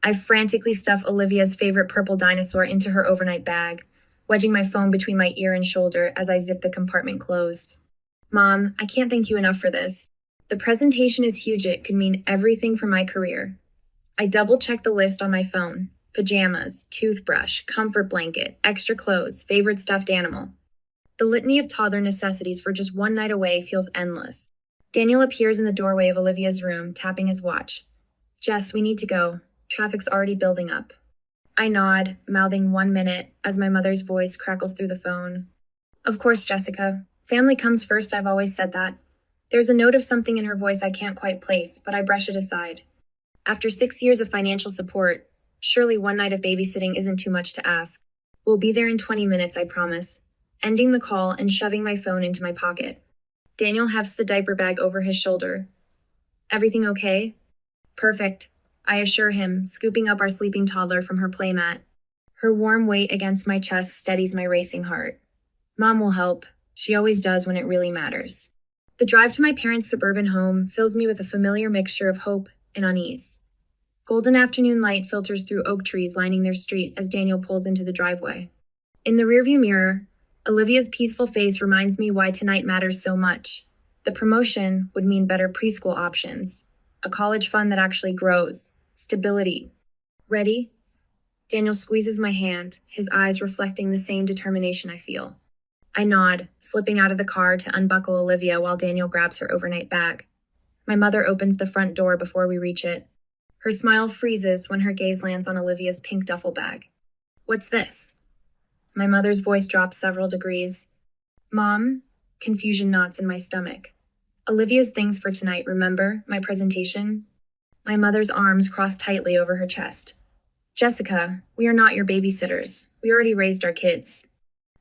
I frantically stuff Olivia's favorite purple dinosaur into her overnight bag, wedging my phone between my ear and shoulder as I zip the compartment closed. Mom, I can't thank you enough for this. The presentation is huge. It could mean everything for my career. I double-checked the list on my phone. Pajamas, toothbrush, comfort blanket, extra clothes, favorite stuffed animal. The litany of toddler necessities for just one night away feels endless. Daniel appears in the doorway of Olivia's room, tapping his watch. Jess, we need to go. Traffic's already building up. I nod, mouthing 1 minute as my mother's voice crackles through the phone. Of course, Jessica. Family comes first, I've always said that. There's a note of something in her voice I can't quite place, but I brush it aside. After 6 years of financial support, surely one night of babysitting isn't too much to ask. We'll be there in 20 minutes, I promise. Ending the call and shoving my phone into my pocket. Daniel hefts the diaper bag over his shoulder. Everything okay? Perfect, I assure him, scooping up our sleeping toddler from her playmat. Her warm weight against my chest steadies my racing heart. Mom will help. She always does when it really matters. The drive to my parents' suburban home fills me with a familiar mixture of hope and unease. Golden afternoon light filters through oak trees lining their street as Daniel pulls into the driveway. In the rearview mirror, Olivia's peaceful face reminds me why tonight matters so much. The promotion would mean better preschool options, a college fund that actually grows, stability. Ready? Daniel squeezes my hand, his eyes reflecting the same determination I feel. I nod, slipping out of the car to unbuckle Olivia while Daniel grabs her overnight bag. My mother opens the front door before we reach it. Her smile freezes when her gaze lands on Olivia's pink duffel bag. What's this? My mother's voice drops several degrees. Mom? Confusion knots in my stomach. Olivia's things for tonight, remember? My presentation? My mother's arms cross tightly over her chest. Jessica, we are not your babysitters. We already raised our kids.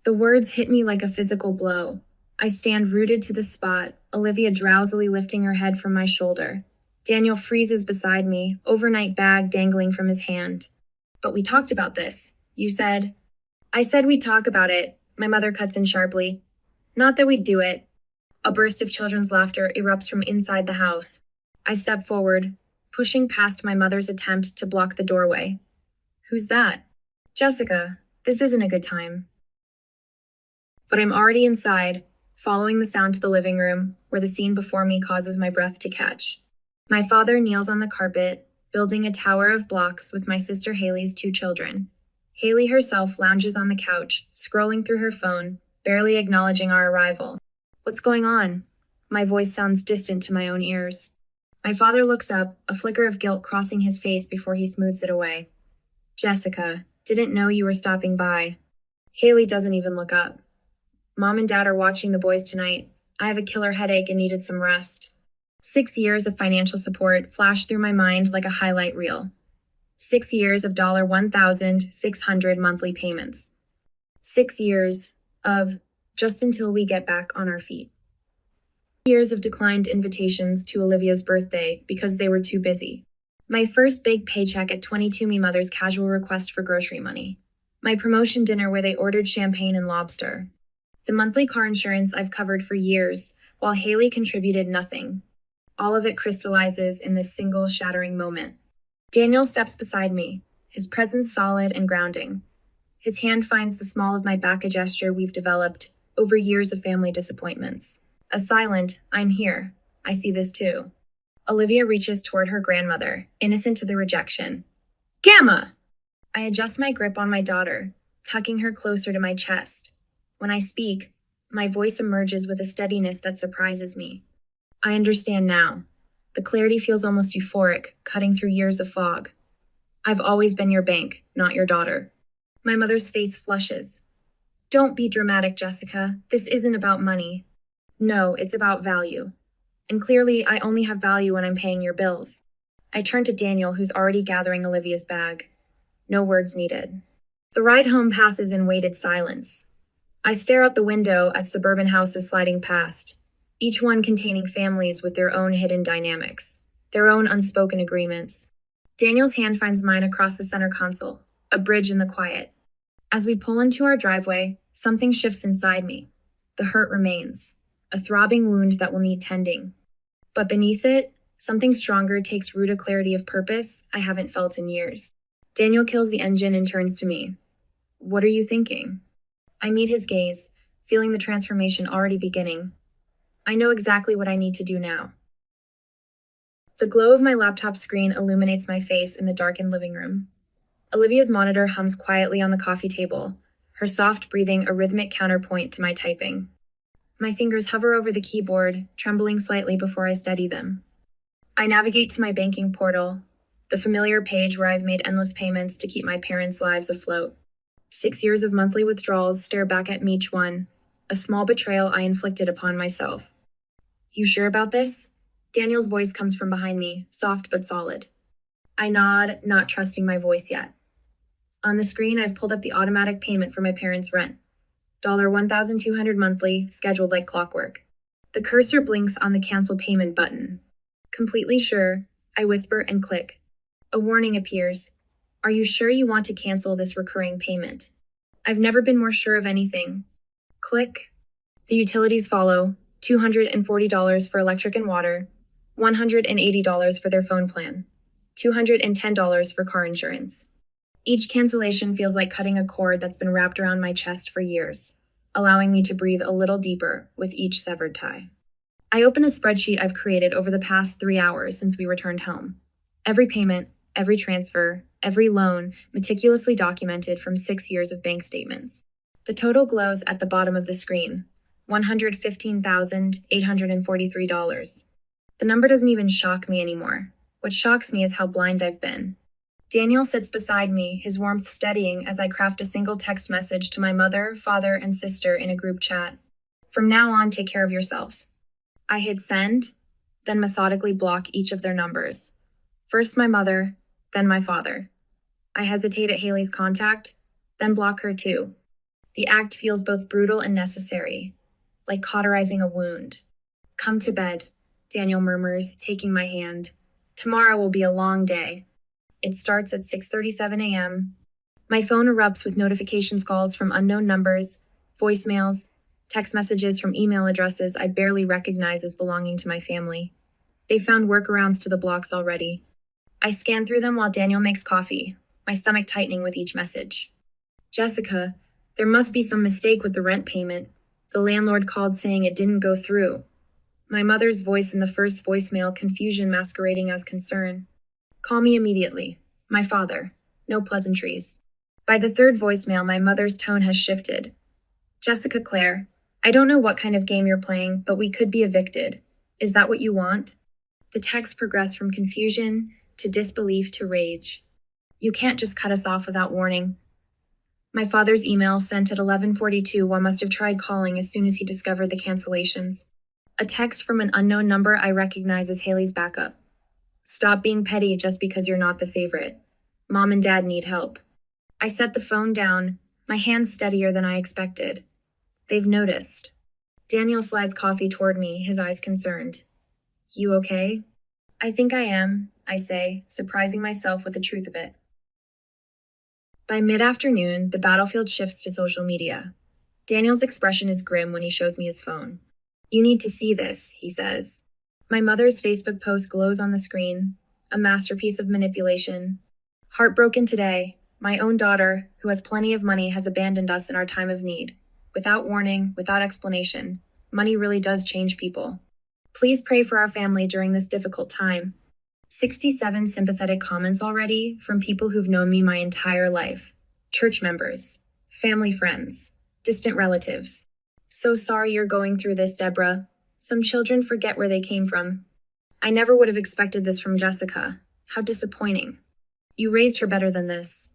The words hit me like a physical blow. I stand rooted to the spot, Olivia drowsily lifting her head from my shoulder. Daniel freezes beside me, overnight bag dangling from his hand. But we talked about this. You said... I said we'd talk about it, my mother cuts in sharply. Not that we'd do it. A burst of children's laughter erupts from inside the house. I step forward, pushing past my mother's attempt to block the doorway. Who's that? Jessica, this isn't a good time. But I'm already inside, following the sound to the living room, where the scene before me causes my breath to catch. My father kneels on the carpet, building a tower of blocks with my sister Haley's 2 children. Haley herself lounges on the couch, scrolling through her phone, barely acknowledging our arrival. What's going on? My voice sounds distant to my own ears. My father looks up, a flicker of guilt crossing his face before he smooths it away. Jessica, didn't know you were stopping by. Haley doesn't even look up. Mom and Dad are watching the boys tonight. I have a killer headache and needed some rest. 6 years of financial support flashed through my mind like a highlight reel. 6 years of $1,600 monthly payments. 6 years of just until we get back on our feet. Years of declined invitations to Olivia's birthday because they were too busy. My first big paycheck at 22 Me Mother's casual request for grocery money. My promotion dinner where they ordered champagne and lobster. The monthly car insurance I've covered for years, while Haley contributed nothing. All of it crystallizes in this single shattering moment. Daniel steps beside me, his presence solid and grounding. His hand finds the small of my back, a gesture we've developed over years of family disappointments. A silent, I'm here. I see this too. Olivia reaches toward her grandmother, innocent to the rejection. Gamma! I adjust my grip on my daughter, tucking her closer to my chest. When I speak, my voice emerges with a steadiness that surprises me. I understand now. The clarity feels almost euphoric, cutting through years of fog. I've always been your bank, not your daughter. My mother's face flushes. Don't be dramatic, Jessica. This isn't about money. No, it's about value. And clearly, I only have value when I'm paying your bills. I turn to Daniel, who's already gathering Olivia's bag. No words needed. The ride home passes in weighted silence. I stare out the window at suburban houses sliding past, each one containing families with their own hidden dynamics, their own unspoken agreements. Daniel's hand finds mine across the center console, a bridge in the quiet. As we pull into our driveway, something shifts inside me. The hurt remains, a throbbing wound that will need tending. But beneath it, Something stronger takes root, a clarity of purpose I haven't felt in years. Daniel kills the engine and turns to me. What are you thinking? I meet his gaze, feeling the transformation already beginning. I know exactly what I need to do now. The glow of my laptop screen illuminates my face in the darkened living room. Olivia's monitor hums quietly on the coffee table, her soft breathing a rhythmic counterpoint to my typing. My fingers hover over the keyboard, trembling slightly before I steady them. I navigate to my banking portal, the familiar page where I've made endless payments to keep my parents' lives afloat. 6 years of monthly withdrawals stare back at me each one, a small betrayal I inflicted upon myself. You sure about this? Daniel's voice comes from behind me, soft but solid. I nod, not trusting my voice yet. On the screen, I've pulled up the automatic payment for my parents' rent. $1,200 monthly, scheduled like clockwork. The cursor blinks on the cancel payment button. Completely sure, I whisper and click. A warning appears. Are you sure you want to cancel this recurring payment? I've never been more sure of anything. Click. The utilities follow. $240 for electric and water, $180 for their phone plan, $210 for car insurance. Each cancellation feels like cutting a cord that's been wrapped around my chest for years, allowing me to breathe a little deeper with each severed tie. I open a spreadsheet I've created over the past 3 hours since we returned home. Every payment, every transfer, every loan meticulously documented from 6 years of bank statements. The total glows at the bottom of the screen, $115,843. The number doesn't even shock me anymore. What shocks me is how blind I've been. Daniel sits beside me, his warmth steadying as I craft a single text message to my mother, father, and sister in a group chat. From now on, take care of yourselves. I hit send, then methodically block each of their numbers. First my mother, then my father. I hesitate at Haley's contact, then block her too. The act feels both brutal and necessary, like cauterizing a wound. Come to bed, Daniel murmurs, taking my hand. Tomorrow will be a long day. It starts at 6:37 a.m. My phone erupts with notifications calls from unknown numbers, voicemails, text messages from email addresses I barely recognize as belonging to my family. They found workarounds to the blocks already. I scan through them while Daniel makes coffee, my stomach tightening with each message. Jessica, there must be some mistake with the rent payment. The landlord called saying it didn't go through. My mother's voice in the first voicemail, confusion masquerading as concern. Call me immediately. My father. No pleasantries. By the third voicemail, my mother's tone has shifted. Jessica Claire, I don't know what kind of game you're playing, but we could be evicted. Is that what you want? The text progressed from confusion to disbelief to rage. You can't just cut us off without warning. My father's email sent at 11:42. One must have tried calling as soon as he discovered the cancellations. A text from an unknown number I recognize as Haley's backup. Stop being petty just because you're not the favorite. Mom and Dad need help. I set the phone down, my hands steadier than I expected. They've noticed. Daniel slides coffee toward me, his eyes concerned. You okay? I think I am, I say, surprising myself with the truth of it. By mid-afternoon, the battlefield shifts to social media. Daniel's expression is grim when he shows me his phone. You need to see this, he says. My mother's Facebook post glows on the screen, a masterpiece of manipulation. Heartbroken today, my own daughter, who has plenty of money, has abandoned us in our time of need. Without warning, without explanation. Money really does change people. Please pray for our family during this difficult time. 67 sympathetic comments already from people who've known me my entire life. Church members, family friends, distant relatives. So sorry you're going through this, Deborah. Some children forget where they came from. I never would have expected this from Jessica. How disappointing. You raised her better than this.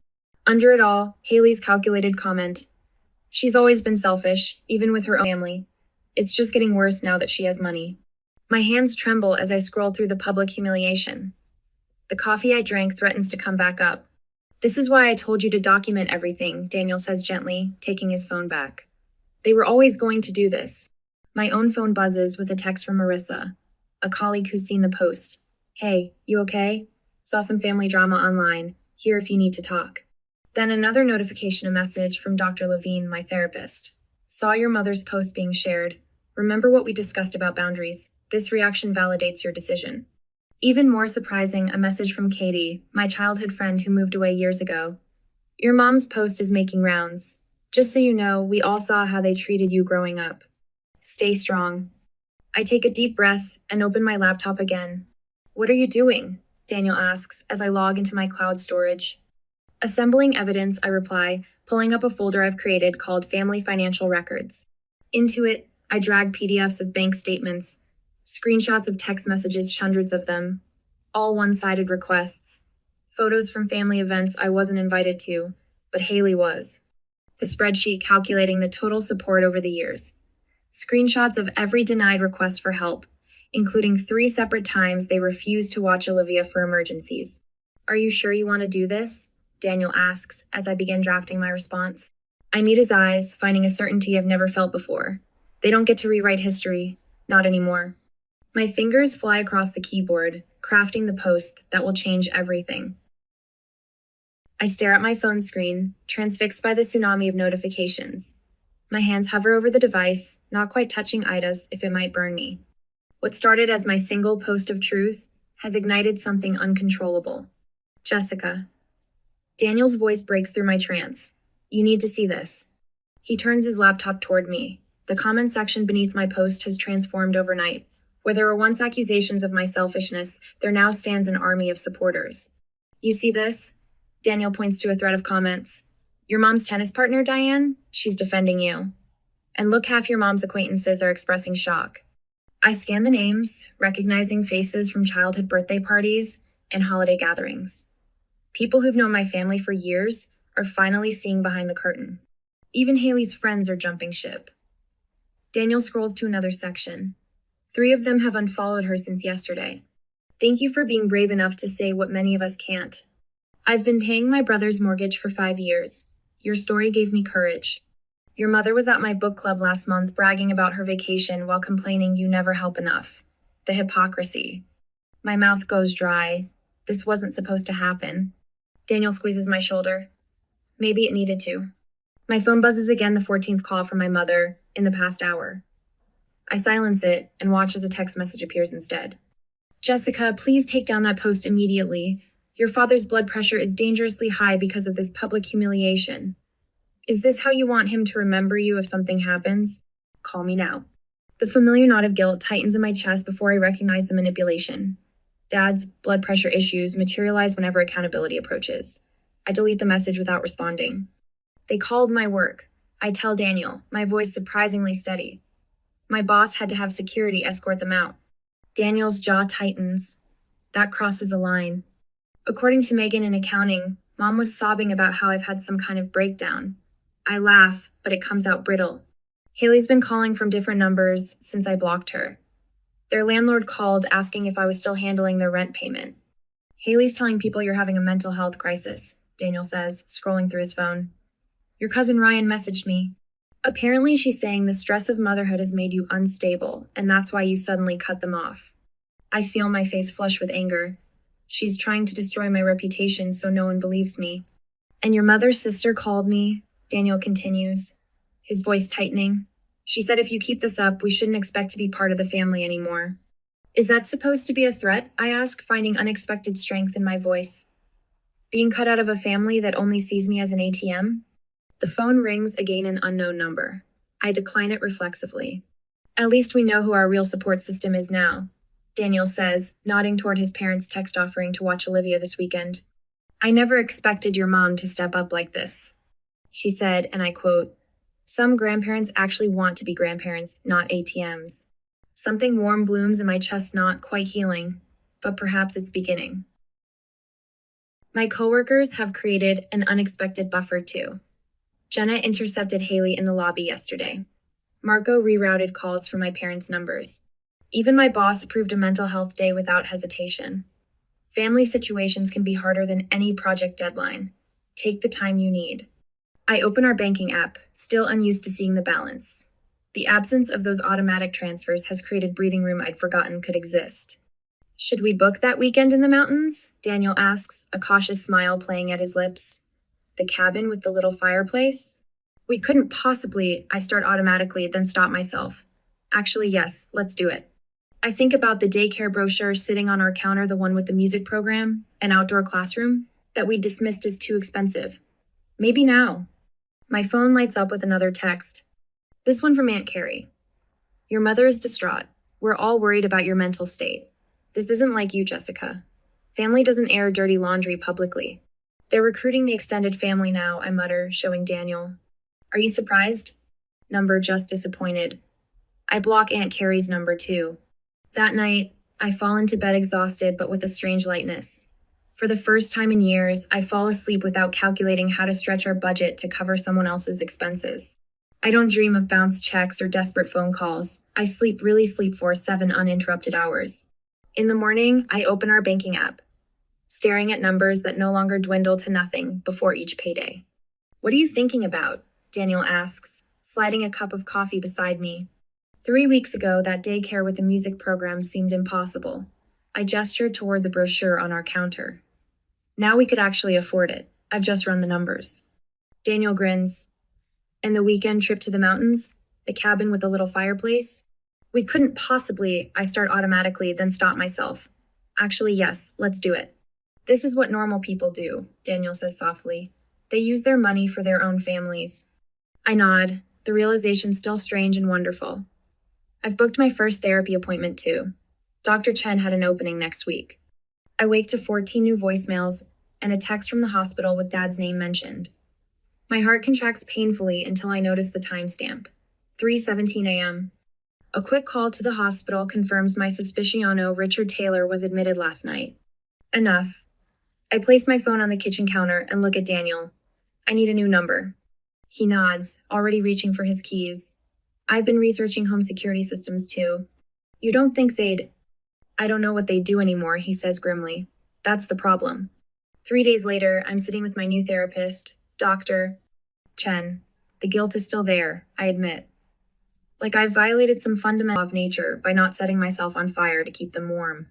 Under it all, Haley's calculated comment. She's always been selfish, even with her own family. It's just getting worse now that she has money. My hands tremble as I scroll through the public humiliation. The coffee I drank threatens to come back up. This is why I told you to document everything, Daniel says gently, taking his phone back. They were always going to do this. My own phone buzzes with a text from Marissa, a colleague who's seen the post. Hey, you okay? Saw some family drama online. Here if you need to talk. Then another notification, a message from Dr. Levine, my therapist. Saw your mother's post being shared. Remember what we discussed about boundaries. This reaction validates your decision. Even more surprising, a message from Katie, my childhood friend who moved away years ago. Your mom's post is making rounds. Just so you know, we all saw how they treated you growing up. Stay strong. I take a deep breath and open my laptop again. What are you doing? Daniel asks as I log into my cloud storage. Assembling evidence, I reply, pulling up a folder I've created called Family Financial Records. Into it, I drag PDFs of bank statements, screenshots of text messages, hundreds of them, all one-sided requests, photos from family events I wasn't invited to, but Haley was. The spreadsheet calculating the total support over the years. Screenshots of every denied request for help, including 3 separate times they refused to watch Olivia for emergencies. Are you sure you want to do this? Daniel asks as I begin drafting my response. I meet his eyes, finding a certainty I've never felt before. They don't get to rewrite history, not anymore. My fingers fly across the keyboard, crafting the post that will change everything. I stare at my phone screen, transfixed by the tsunami of notifications. My hands hover over the device, not quite touching Ida's if it might burn me. What started as my single post of truth has ignited something uncontrollable. Jessica. Daniel's voice breaks through my trance. You need to see this. He turns his laptop toward me. The comment section beneath my post has transformed overnight. Where there were once accusations of my selfishness, there now stands an army of supporters. You see this? Daniel points to a thread of comments. Your mom's tennis partner, Diane? She's defending you. And look, half your mom's acquaintances are expressing shock. I scan the names, recognizing faces from childhood birthday parties and holiday gatherings. People who've known my family for years are finally seeing behind the curtain. Even Haley's friends are jumping ship. Daniel scrolls to another section. 3 of them have unfollowed her since yesterday. Thank you for being brave enough to say what many of us can't. I've been paying my brother's mortgage for 5 years. Your story gave me courage. Your mother was at my book club last month bragging about her vacation while complaining you never help enough. The hypocrisy. My mouth goes dry. This wasn't supposed to happen. Daniel squeezes my shoulder. Maybe it needed to. My phone buzzes again, the 14th call from my mother in the past hour. I silence it and watch as a text message appears instead. Jessica, please take down that post immediately. Your father's blood pressure is dangerously high because of this public humiliation. Is this how you want him to remember you if something happens? Call me now. The familiar knot of guilt tightens in my chest before I recognize the manipulation. Dad's blood pressure issues materialize whenever accountability approaches. I delete the message without responding. They called my work. I tell Daniel, my voice surprisingly steady. My boss had to have security escort them out. Daniel's jaw tightens. That crosses a line. According to Megan in accounting, Mom was sobbing about how I've had some kind of breakdown. I laugh, but it comes out brittle. Haley's been calling from different numbers since I blocked her. Their landlord called asking if I was still handling their rent payment. Haley's telling people you're having a mental health crisis, Daniel says, scrolling through his phone. Your cousin Ryan messaged me. Apparently she's saying the stress of motherhood has made you unstable, and that's why you suddenly cut them off. I feel my face flush with anger. She's trying to destroy my reputation so no one believes me. And your mother's sister called me, Daniel continues, his voice tightening. She said if you keep this up, we shouldn't expect to be part of the family anymore. Is that supposed to be a threat? I ask, finding unexpected strength in my voice. Being cut out of a family that only sees me as an ATM? The phone rings, again an unknown number. I decline it reflexively. At least we know who our real support system is now, Daniel says, nodding toward his parents' text offering to watch Olivia this weekend. I never expected your mom to step up like this. She said, and I quote, some grandparents actually want to be grandparents, not ATMs. Something warm blooms in my chest, not quite healing, but perhaps it's beginning. My coworkers have created an unexpected buffer too. Jenna intercepted Haley in the lobby yesterday. Marco rerouted calls from my parents' numbers. Even my boss approved a mental health day without hesitation. Family situations can be harder than any project deadline. Take the time you need. I open our banking app, still unused to seeing the balance. The absence of those automatic transfers has created breathing room I'd forgotten could exist. Should we book that weekend in the mountains? Daniel asks, a cautious smile playing at his lips. The cabin with the little fireplace? We couldn't possibly, I start automatically, then stop myself. Actually, yes, let's do it. I think about the daycare brochure sitting on our counter, the one with the music program, an outdoor classroom, that we dismissed as too expensive. Maybe now. My phone lights up with another text. This one from Aunt Carrie. Your mother is distraught. We're all worried about your mental state. This isn't like you, Jessica. Family doesn't air dirty laundry publicly. They're recruiting the extended family now, I mutter, showing Daniel. Are you surprised? Number just disappointed. I block Aunt Carrie's number too. That night, I fall into bed exhausted but with a strange lightness. For the first time in years, I fall asleep without calculating how to stretch our budget to cover someone else's expenses. I don't dream of bounced checks or desperate phone calls. I really sleep for 7 uninterrupted hours. In the morning, I open our banking app, staring at numbers that no longer dwindle to nothing before each payday. What are you thinking about? Daniel asks, sliding a cup of coffee beside me. 3 weeks ago, that daycare with the music program seemed impossible. I gestured toward the brochure on our counter. Now we could actually afford it. I've just run the numbers. Daniel grins. And the weekend trip to the mountains? The cabin with the little fireplace? We couldn't possibly, I start automatically, then stop myself. Actually, yes, let's do it. This is what normal people do, Daniel says softly. They use their money for their own families. I nod, the realization still strange and wonderful. I've booked my first therapy appointment too. Dr. Chen had an opening next week. I wake to 14 new voicemails and a text from the hospital with Dad's name mentioned. My heart contracts painfully until I notice the timestamp. 3:17 a.m. A quick call to the hospital confirms my suspiciono Richard Taylor was admitted last night. Enough. I place my phone on the kitchen counter and look at Daniel. I need a new number. He nods, already reaching for his keys. I've been researching home security systems too. You don't think they'd... I don't know what they do anymore, he says grimly. That's the problem. 3 days later, I'm sitting with my new therapist, Dr. Chen. The guilt is still there, I admit. Like I've violated some fundamental law of nature by not setting myself on fire to keep them warm.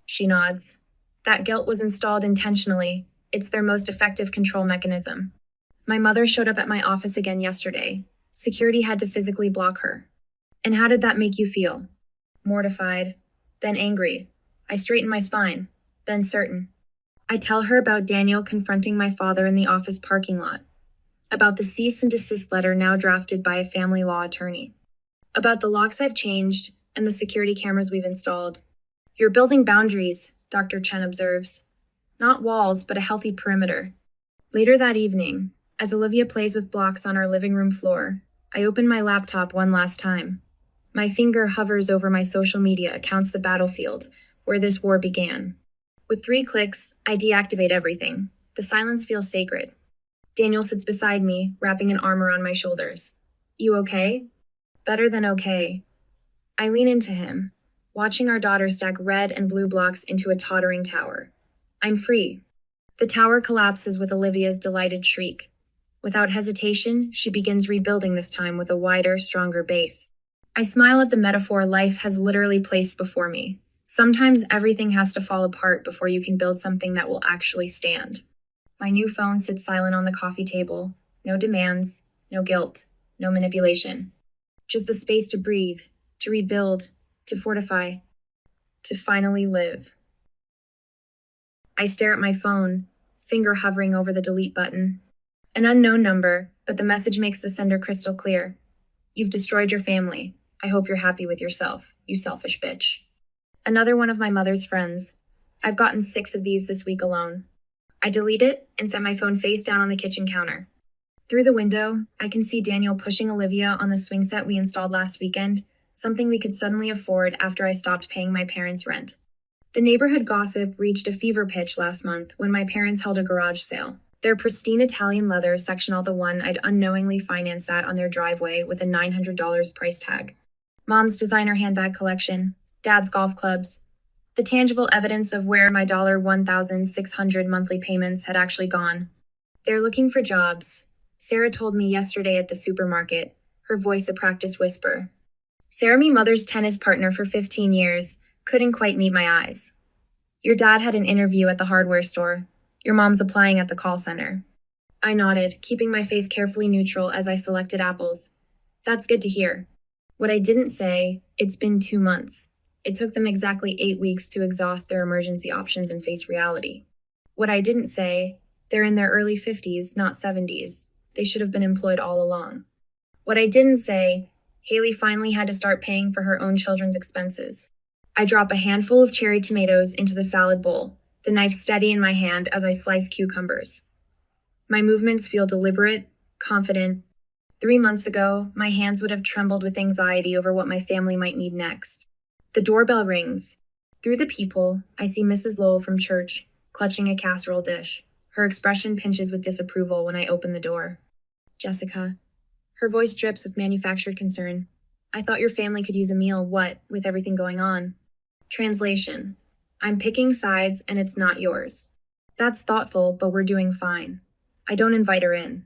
She nods. That guilt was installed intentionally. It's their most effective control mechanism. My mother showed up at my office again yesterday. Security had to physically block her. And how did that make you feel? Mortified. Then angry. I straighten my spine. Then certain. I tell her about Daniel confronting my father in the office parking lot. About the cease and desist letter now drafted by a family law attorney. About the locks I've changed and the security cameras we've installed. You're building boundaries, Dr. Chen observes. Not walls, but a healthy perimeter. Later that evening, as Olivia plays with blocks on our living room floor, I open my laptop one last time. My finger hovers over my social media accounts, the battlefield, where this war began. With 3 clicks, I deactivate everything. The silence feels sacred. Daniel sits beside me, wrapping an arm around my shoulders. You okay? Better than okay. I lean into him, watching our daughter stack red and blue blocks into a tottering tower. I'm free. The tower collapses with Olivia's delighted shriek. Without hesitation, she begins rebuilding, this time with a wider, stronger base. I smile at the metaphor life has literally placed before me. Sometimes everything has to fall apart before you can build something that will actually stand. My new phone sits silent on the coffee table. No demands, no guilt, no manipulation. Just the space to breathe, to rebuild, to fortify, to finally live. I stare at my phone, finger hovering over the delete button. An unknown number, but the message makes the sender crystal clear. You've destroyed your family. I hope you're happy with yourself, you selfish bitch. Another one of my mother's friends. I've gotten 6 of these this week alone. I delete it and set my phone face down on the kitchen counter. Through the window, I can see Daniel pushing Olivia on the swing set we installed last weekend, something we could suddenly afford after I stopped paying my parents' rent. The neighborhood gossip reached a fever pitch last month when my parents held a garage sale. Their pristine Italian leather sectional, the one I'd unknowingly financed at on their driveway with a $900 price tag. Mom's designer handbag collection, Dad's golf clubs, the tangible evidence of where my $1,600 monthly payments had actually gone. They're looking for jobs. Sarah told me yesterday at the supermarket, her voice a practiced whisper. Sarah, me mother's tennis partner for 15 years, couldn't quite meet my eyes. Your dad had an interview at the hardware store. Your mom's applying at the call center. I nodded, keeping my face carefully neutral as I selected apples. That's good to hear. What I didn't say, it's been 2 months. It took them exactly 8 weeks to exhaust their emergency options and face reality. What I didn't say, they're in their early 50s, not 70s. They should have been employed all along. What I didn't say, Haley finally had to start paying for her own children's expenses. I drop a handful of cherry tomatoes into the salad bowl, the knife steady in my hand as I slice cucumbers. My movements feel deliberate, confident. 3 months ago, my hands would have trembled with anxiety over what my family might need next. The doorbell rings. Through the peephole, I see Mrs. Lowell from church, clutching a casserole dish. Her expression pinches with disapproval when I open the door. Jessica. Her voice drips with manufactured concern. I thought your family could use a meal, what, with everything going on? Translation. I'm picking sides and it's not yours. That's thoughtful, but we're doing fine. I don't invite her in.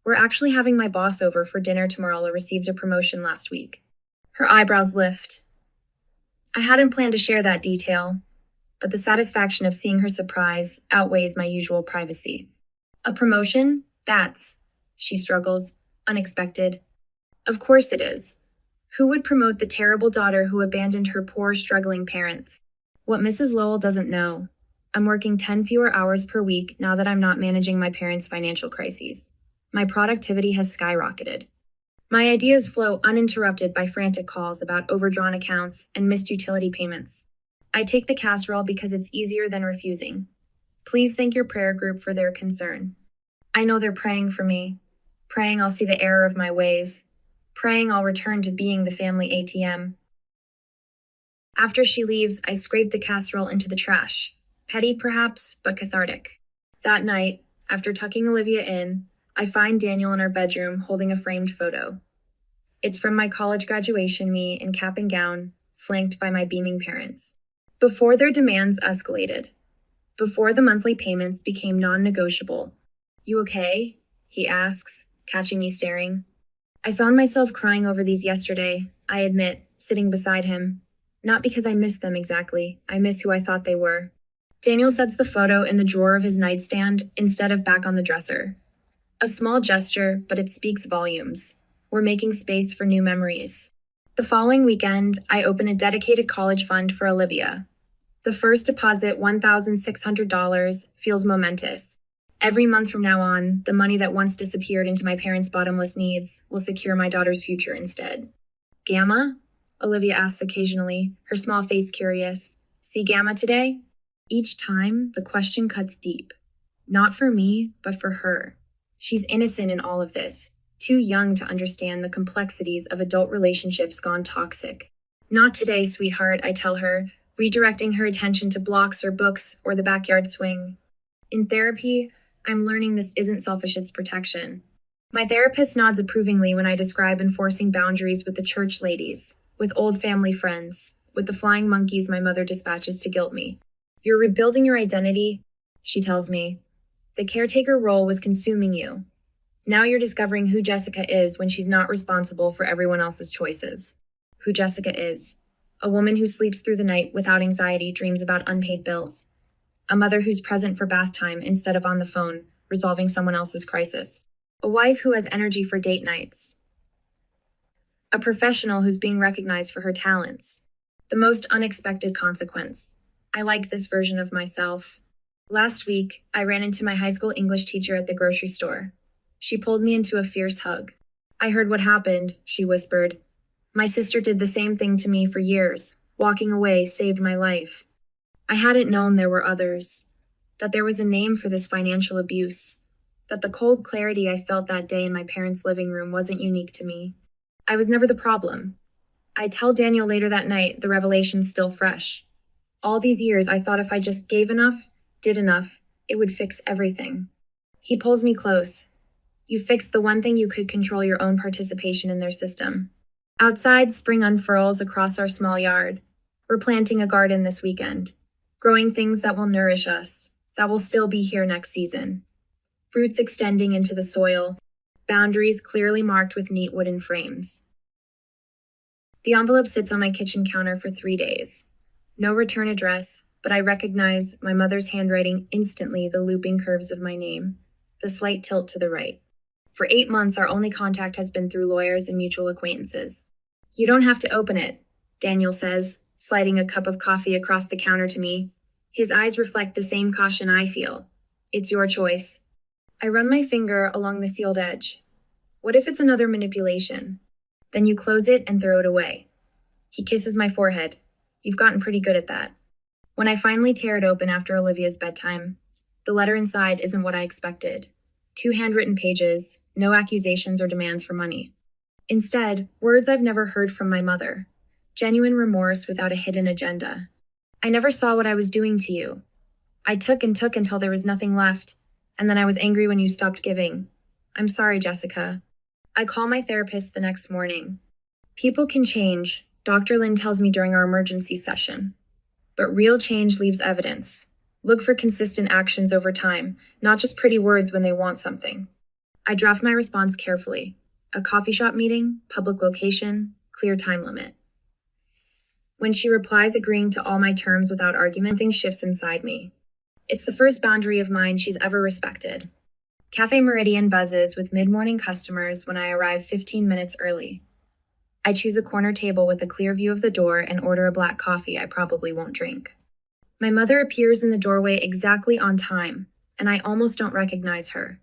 We're actually having my boss over for dinner tomorrow. I received a promotion last week. Her eyebrows lift. I hadn't planned to share that detail, but the satisfaction of seeing her surprise outweighs my usual privacy. A promotion? That's, she struggles, unexpected. Of course it is. Who would promote the terrible daughter who abandoned her poor, struggling parents? What Mrs. Lowell doesn't know, I'm working 10 fewer hours per week now that I'm not managing my parents' financial crises. My productivity has skyrocketed. My ideas flow uninterrupted by frantic calls about overdrawn accounts and missed utility payments. I take the casserole because it's easier than refusing. Please thank your prayer group for their concern. I know they're praying for me, praying I'll see the error of my ways, praying I'll return to being the family ATM. After she leaves, I scrape the casserole into the trash. Petty, perhaps, but cathartic. That night, after tucking Olivia in, I find Daniel in our bedroom holding a framed photo. It's from my college graduation, me in cap and gown, flanked by my beaming parents. Before their demands escalated, before the monthly payments became non-negotiable. You okay? He asks, catching me staring. I found myself crying over these yesterday, I admit, sitting beside him. Not because I miss them exactly, I miss who I thought they were. Daniel sets the photo in the drawer of his nightstand instead of back on the dresser. A small gesture, but it speaks volumes. We're making space for new memories. The following weekend, I open a dedicated college fund for Olivia. The first deposit, $1,600, feels momentous. Every month from now on, the money that once disappeared into my parents' bottomless needs will secure my daughter's future instead. Gamma? Olivia asks occasionally, her small face curious. See Gamma today? Each time, the question cuts deep. Not for me, but for her. She's innocent in all of this, too young to understand the complexities of adult relationships gone toxic. Not today, sweetheart, I tell her, redirecting her attention to blocks or books or the backyard swing. In therapy, I'm learning this isn't selfish, it's protection. My therapist nods approvingly when I describe enforcing boundaries with the church ladies, with old family friends, with the flying monkeys my mother dispatches to guilt me. You're rebuilding your identity, she tells me. The caretaker role was consuming you. Now you're discovering who Jessica is when she's not responsible for everyone else's choices. Who Jessica is. A woman who sleeps through the night without anxiety, dreams about unpaid bills. A mother who's present for bath time instead of on the phone, resolving someone else's crisis. A wife who has energy for date nights. A professional who's being recognized for her talents. The most unexpected consequence. I like this version of myself. Last week, I ran into my high school English teacher at the grocery store. She pulled me into a fierce hug. I heard what happened, she whispered. My sister did the same thing to me for years. Walking away saved my life. I hadn't known there were others. That there was a name for this financial abuse. That the cold clarity I felt that day in my parents' living room wasn't unique to me. I was never the problem. I tell Daniel later that night, the revelation's still fresh. All these years, I thought if I just gave enough, did enough, it would fix everything. He pulls me close. You fixed the one thing you could control, your own participation in their system. Outside, spring unfurls across our small yard. We're planting a garden this weekend, growing things that will nourish us, that will still be here next season. Roots extending into the soil, boundaries clearly marked with neat wooden frames. The envelope sits on my kitchen counter for 3 days. No return address, but I recognize my mother's handwriting instantly, the looping curves of my name, the slight tilt to the right. For 8 months, our only contact has been through lawyers and mutual acquaintances. You don't have to open it, Daniel says, sliding a cup of coffee across the counter to me. His eyes reflect the same caution I feel. It's your choice. I run my finger along the sealed edge. What if it's another manipulation? Then you close it and throw it away. He kisses my forehead. You've gotten pretty good at that. When I finally tear it open after Olivia's bedtime, the letter inside isn't what I expected. 2 handwritten pages, no accusations or demands for money. Instead, words I've never heard from my mother. Genuine remorse without a hidden agenda. I never saw what I was doing to you. I took and took until there was nothing left, and then I was angry when you stopped giving. I'm sorry, Jessica. I call my therapist the next morning. People can change, Dr. Lynn tells me during our emergency session. But real change leaves evidence. Look for consistent actions over time, not just pretty words when they want something. I draft my response carefully. A coffee shop meeting, public location, clear time limit. When she replies agreeing to all my terms without argument, something shifts inside me. It's the first boundary of mine she's ever respected. Cafe Meridian buzzes with mid-morning customers when I arrive 15 minutes early. I choose a corner table with a clear view of the door and order a black coffee I probably won't drink. My mother appears in the doorway exactly on time, and I almost don't recognize her.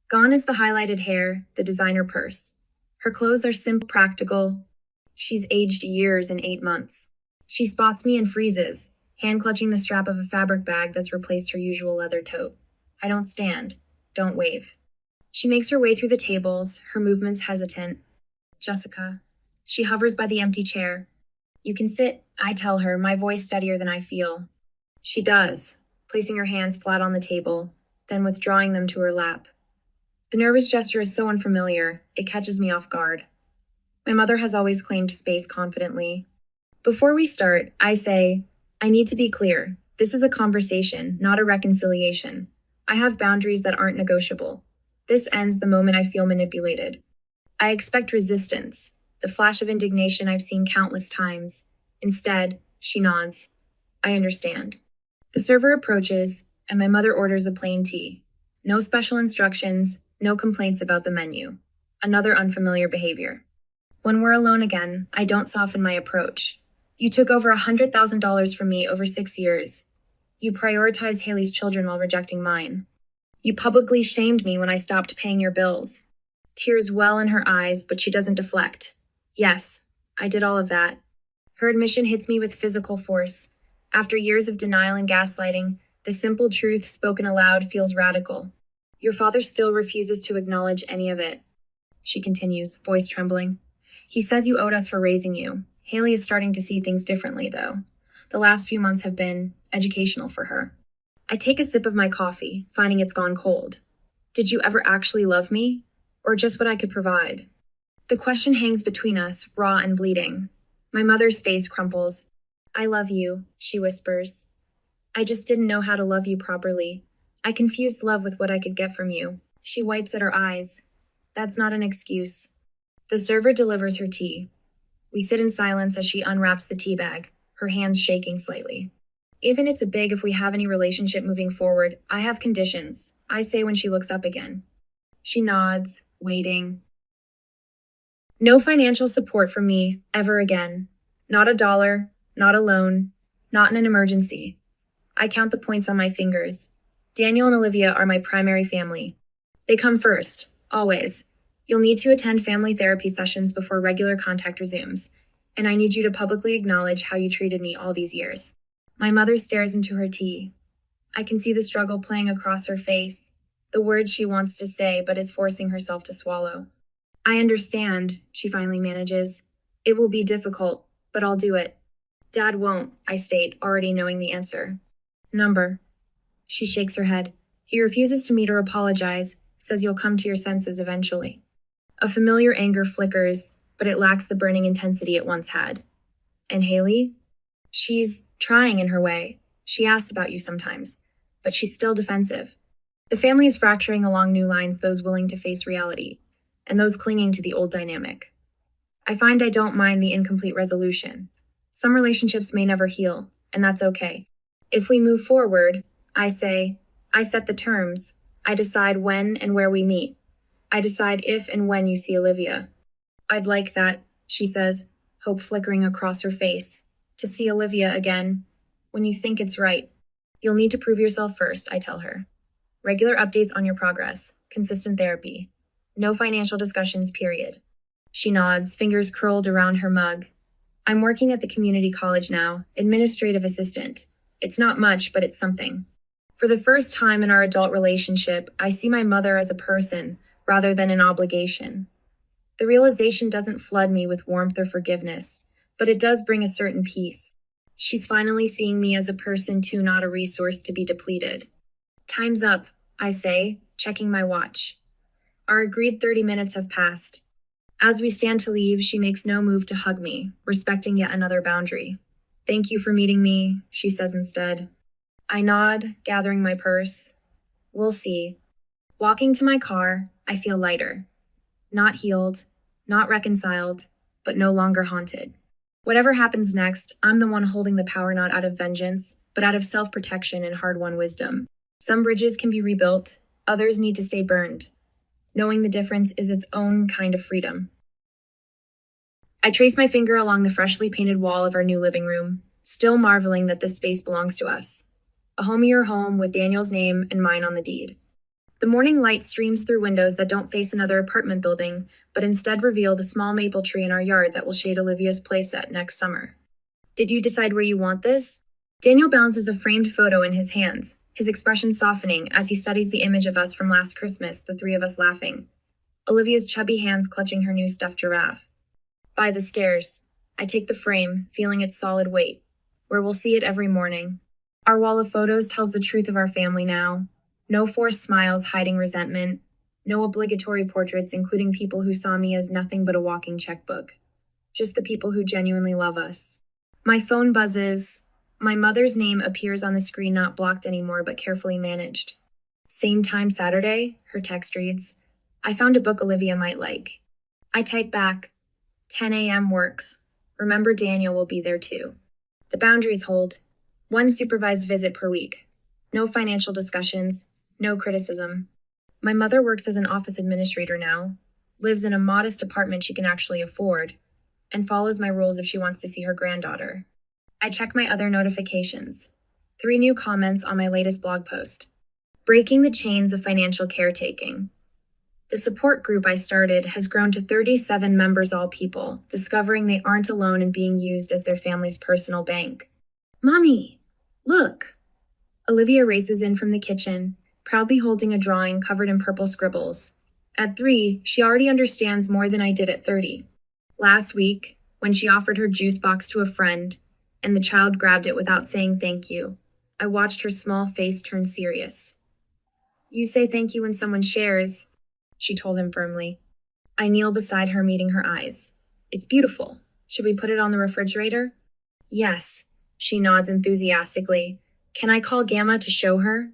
Gone is the highlighted hair, the designer purse. Her clothes are simple, practical. She's aged years in 8 months. She spots me and freezes, hand clutching the strap of a fabric bag that's replaced her usual leather tote. I don't stand, don't wave. She makes her way through the tables, her movements hesitant. Jessica. She hovers by the empty chair. You can sit, I tell her, my voice steadier than I feel. She does, placing her hands flat on the table, then withdrawing them to her lap. The nervous gesture is so unfamiliar, it catches me off guard. My mother has always claimed space confidently. Before we start, I say, I need to be clear. This is a conversation, not a reconciliation. I have boundaries that aren't negotiable. This ends the moment I feel manipulated. I expect resistance, the flash of indignation I've seen countless times. Instead, she nods. I understand. The server approaches, and my mother orders a plain tea. No special instructions, no complaints about the menu. Another unfamiliar behavior. When we're alone again, I don't soften my approach. You took over $100,000 from me over 6 years. You prioritized Haley's children while rejecting mine. You publicly shamed me when I stopped paying your bills. Tears well in her eyes, but she doesn't deflect. Yes, I did all of that. Her admission hits me with physical force. After years of denial and gaslighting, the simple truth spoken aloud feels radical. Your father still refuses to acknowledge any of it. She continues, voice trembling. He says you owed us for raising you. Haley is starting to see things differently, though. The last few months have been educational for her. I take a sip of my coffee, finding it's gone cold. Did you ever actually love me? Or just what I could provide? The question hangs between us, raw and bleeding. My mother's face crumples. I love you, she whispers. I just didn't know how to love you properly. I confused love with what I could get from you. She wipes at her eyes. That's not an excuse. The server delivers her tea. We sit in silence as she unwraps the tea bag, her hands shaking slightly. Even it's a big if we have any relationship moving forward, I have conditions, I say when she looks up again. She nods, waiting. No financial support from me, ever again. Not a dollar, not a loan, not in an emergency. I count the points on my fingers. Daniel and Olivia are my primary family. They come first, always. You'll need to attend family therapy sessions before regular contact resumes, and I need you to publicly acknowledge how you treated me all these years. My mother stares into her tea. I can see the struggle playing across her face, the words she wants to say but is forcing herself to swallow. I understand, she finally manages. It will be difficult, but I'll do it. Dad won't, I state, already knowing the answer. Number. She shakes her head. He refuses to meet or apologize, says you'll come to your senses eventually. A familiar anger flickers, but it lacks the burning intensity it once had. And Haley? She's trying in her way. She asks about you sometimes, but she's still defensive. The family is fracturing along new lines, those willing to face reality, and those clinging to the old dynamic. I find I don't mind the incomplete resolution. Some relationships may never heal, and that's okay. If we move forward, I say, I set the terms. I decide when and where we meet. I decide if and when you see Olivia. I'd like that, she says, hope flickering across her face. To see Olivia again. When you think it's right. You'll need to prove yourself first, I tell her. Regular updates on your progress. Consistent therapy. No financial discussions, period. She nods, fingers curled around her mug. I'm working at the community college now, administrative assistant. It's not much, but it's something. For the first time in our adult relationship, I see my mother as a person rather than an obligation. The realization doesn't flood me with warmth or forgiveness, but it does bring a certain peace. She's finally seeing me as a person too, not a resource to be depleted. Time's up, I say, checking my watch. Our agreed 30 minutes have passed. As we stand to leave, she makes no move to hug me, respecting yet another boundary. Thank you for meeting me, she says instead. I nod, gathering my purse. We'll see. Walking to my car, I feel lighter. Not healed, not reconciled, but no longer haunted. Whatever happens next, I'm the one holding the power not out of vengeance, but out of self-protection and hard-won wisdom. Some bridges can be rebuilt, others need to stay burned. Knowing the difference is its own kind of freedom. I trace my finger along the freshly painted wall of our new living room, still marveling that this space belongs to us. A homier home with Daniel's name and mine on the deed. The morning light streams through windows that don't face another apartment building, but instead reveal the small maple tree in our yard that will shade Olivia's playset next summer. Did you decide where you want this? Daniel balances a framed photo in his hands, his expression softening as he studies the image of us from last Christmas, the three of us laughing. Olivia's chubby hands clutching her new stuffed giraffe. By the stairs. I take the frame, feeling its solid weight, where we'll see it every morning. Our wall of photos tells the truth of our family now. No forced smiles hiding resentment. No obligatory portraits including people who saw me as nothing but a walking checkbook. Just the people who genuinely love us. My phone buzzes. My mother's name appears on the screen, not blocked anymore, but carefully managed. Same time Saturday, her text reads, I found a book Olivia might like. I type back, 10 a.m. works. Remember Daniel will be there too. The boundaries hold. 1 supervised visit per week. No financial discussions, no criticism. My mother works as an office administrator now, lives in a modest apartment she can actually afford, and follows my rules if she wants to see her granddaughter. I check my other notifications. 3 new comments on my latest blog post. Breaking the chains of financial caretaking. The support group I started has grown to 37 members, all people, discovering they aren't alone in being used as their family's personal bank. Mommy, look! Olivia races in from the kitchen, proudly holding a drawing covered in purple scribbles. At 3, she already understands more than I did at 30. Last week, when she offered her juice box to a friend, and the child grabbed it without saying thank you, I watched her small face turn serious. You say thank you when someone shares, she told him firmly. I kneel beside her, meeting her eyes. It's beautiful. Should we put it on the refrigerator? Yes, she nods enthusiastically. Can I call Gamma to show her?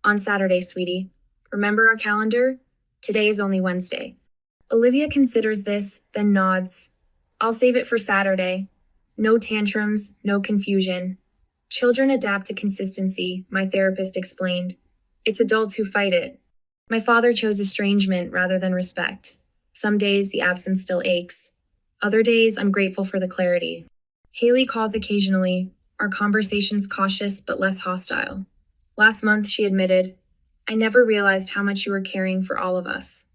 On Saturday, sweetie. Remember our calendar? Today is only Wednesday. Olivia considers this, then nods. I'll save it for Saturday. No tantrums, no confusion. Children adapt to consistency, my therapist explained. It's adults who fight it. My father chose estrangement rather than respect. Some days the absence still aches. Other days I'm grateful for the clarity. Haley calls occasionally, our conversations cautious but less hostile. Last month she admitted, I never realized how much you were caring for all of us.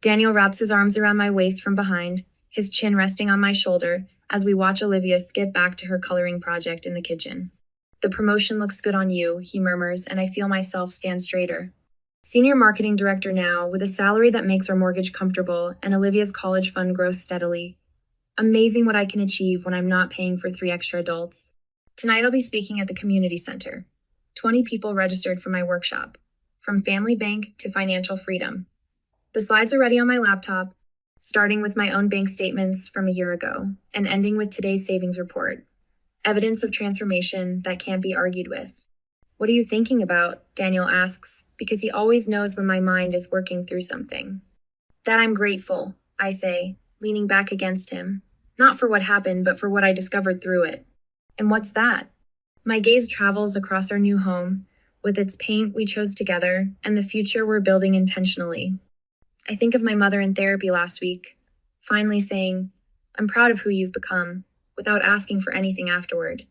Daniel wraps his arms around my waist from behind, his chin resting on my shoulder, as we watch Olivia skip back to her coloring project in the kitchen. The promotion looks good on you, he murmurs, and I feel myself stand straighter. Senior marketing director now, with a salary that makes our mortgage comfortable, and Olivia's college fund grows steadily. Amazing what I can achieve when I'm not paying for 3 extra adults. Tonight I'll be speaking at the community center. 20 people registered for my workshop, from family bank to financial freedom. The slides are ready on my laptop, starting with my own bank statements from a year ago, and ending with today's savings report. Evidence of transformation that can't be argued with. What are you thinking about? Daniel asks, because he always knows when my mind is working through something. That I'm grateful, I say, leaning back against him. Not for what happened, but for what I discovered through it. And what's that? My gaze travels across our new home, with its paint we chose together, and the future we're building intentionally. I think of my mother in therapy last week, finally saying, I'm proud of who you've become. without asking for anything afterward.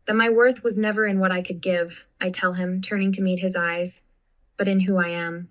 That my worth was never in what I could give, I tell him, turning to meet his eyes, but in who I am.